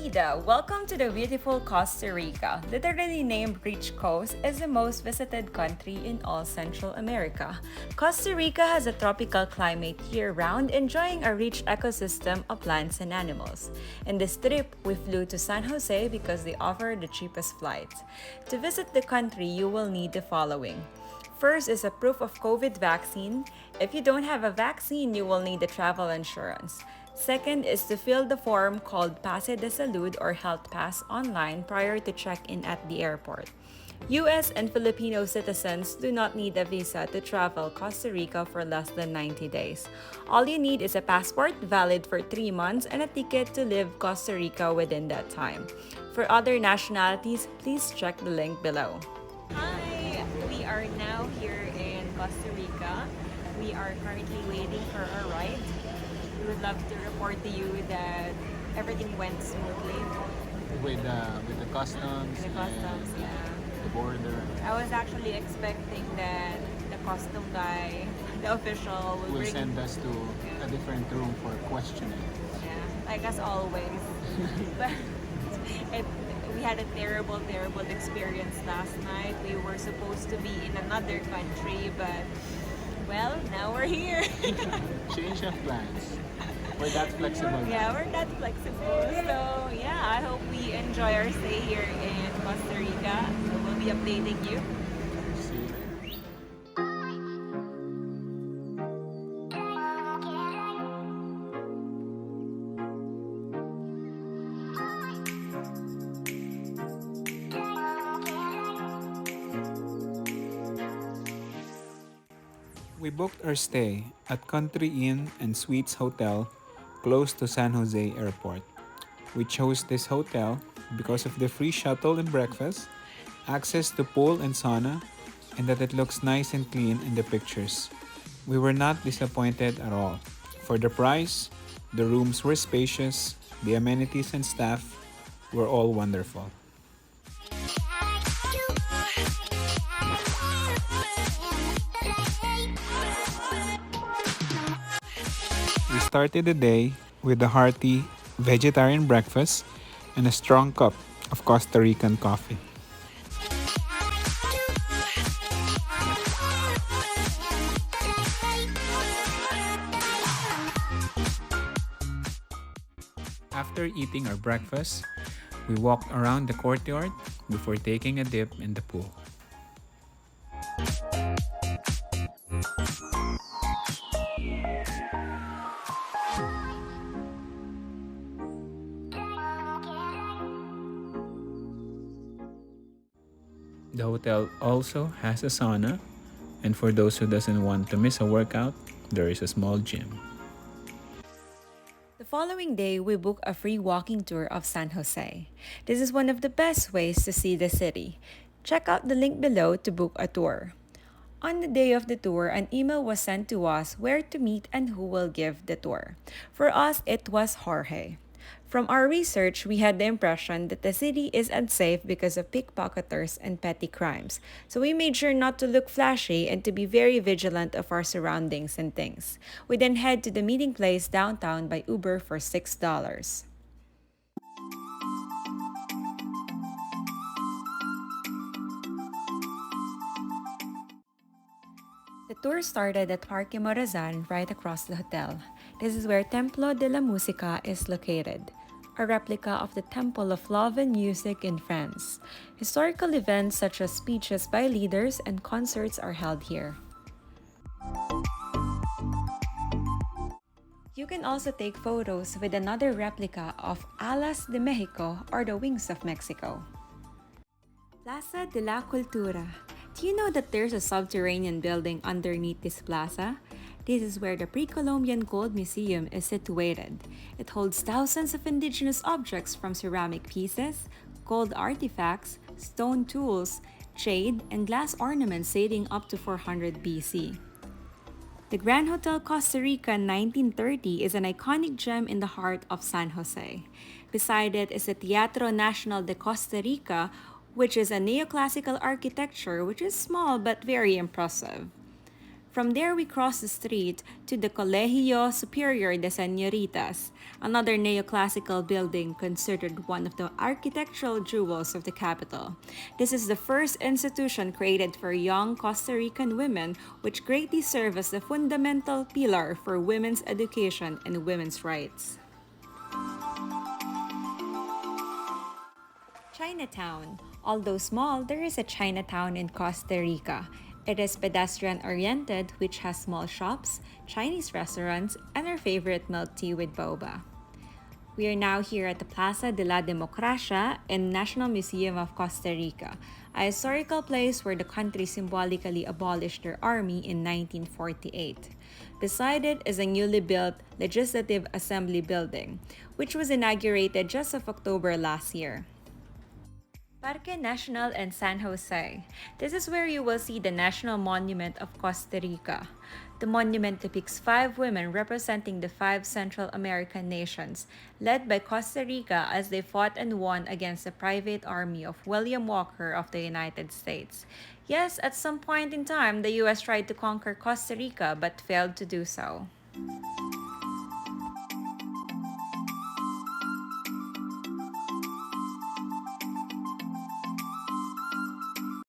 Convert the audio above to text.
Bida! Welcome to the beautiful Costa Rica. Literally named Rich Coast, is the most visited country in all Central America. Costa Rica has a tropical climate year-round, enjoying a rich ecosystem of plants and animals. In this trip, we flew to San Jose because they offer the cheapest flights. To visit the country, you will need the following. First is a proof of COVID vaccine. If you don't have a vaccine, you will need the travel insurance. Second is to fill the form called Pase de Salud or Health Pass online prior to check-in at the airport. US and Filipino citizens do not need a visa to travel Costa Rica for less than 90 days. All you need is a passport valid for 3 months and a ticket to live Costa Rica within that time. For other nationalities, please check the link below. Hi! We are now here in Costa Rica. We are currently waiting for our ride. We would love to report to you that everything went smoothly. With the customs, the border. I was actually expecting that the custom guy, the official, will send us to a different room for questioning. Yeah, like as always. But we had a terrible experience last night. We were supposed to be in another country, but well, now we're here. Change of plans. We're that flexible. Yeah, we're that flexible. So yeah, I hope we enjoy our stay here in Costa Rica. So we'll be updating you. See you later. We booked our stay at Country Inn and Suites Hotel close to San Jose Airport. We chose this hotel because of the free shuttle and breakfast, access to pool and sauna, and that it looks nice and clean in the pictures. We were not disappointed at all. For the price, the rooms were spacious, the amenities and staff were all wonderful. We started the day with a hearty vegetarian breakfast and a strong cup of Costa Rican coffee. After eating our breakfast, we walked around the courtyard before taking a dip in the pool. The hotel also has a sauna, and for those who doesn't want to miss a workout, there is a small gym. The following day, we booked a free walking tour of San Jose. This is one of the best ways to see the city. Check out the link below to book a tour. On the day of the tour, an email was sent to us where to meet and who will give the tour. For us, it was Jorge. From our research, we had the impression that the city is unsafe because of pickpocketers and petty crimes. So we made sure not to look flashy and to be very vigilant of our surroundings and things. We then head to the meeting place downtown by Uber for $6. The tour started at Parque Morazan right across the hotel. This is where Templo de la Música is located, a replica of the Temple of Love and Music in France. Historical events such as speeches by leaders and concerts are held here. You can also take photos with another replica of Alas de Mexico or the Wings of Mexico. Plaza de la Cultura. Do you know that there's a subterranean building underneath this plaza? This is where the pre-Columbian Gold Museum is situated. It holds thousands of indigenous objects from ceramic pieces, gold artifacts, stone tools, jade, and glass ornaments dating up to 400 BC. The Grand Hotel Costa Rica 1930 is an iconic gem in the heart of San Jose. Beside it is the Teatro Nacional de Costa Rica, which is a neoclassical architecture which is small but very impressive. From there, we cross the street to the Colegio Superior de Señoritas, another neoclassical building considered one of the architectural jewels of the capital. This is the first institution created for young Costa Rican women, which greatly serves as the fundamental pillar for women's education and women's rights. Chinatown. Although small, there is a Chinatown in Costa Rica. It is pedestrian-oriented, which has small shops, Chinese restaurants, and our favorite milk tea with boba. We are now here at the Plaza De La Democracia in National Museum of Costa Rica, a historical place where the country symbolically abolished their army in 1948. Beside it is a newly built Legislative Assembly building, which was inaugurated just of October last year. Parque Nacional in San Jose. This is where you will see the National Monument of Costa Rica. The monument depicts 5 women representing the 5 Central American nations, led by Costa Rica as they fought and won against the private army of William Walker of the United States. Yes, at some point in time, the US tried to conquer Costa Rica but failed to do so.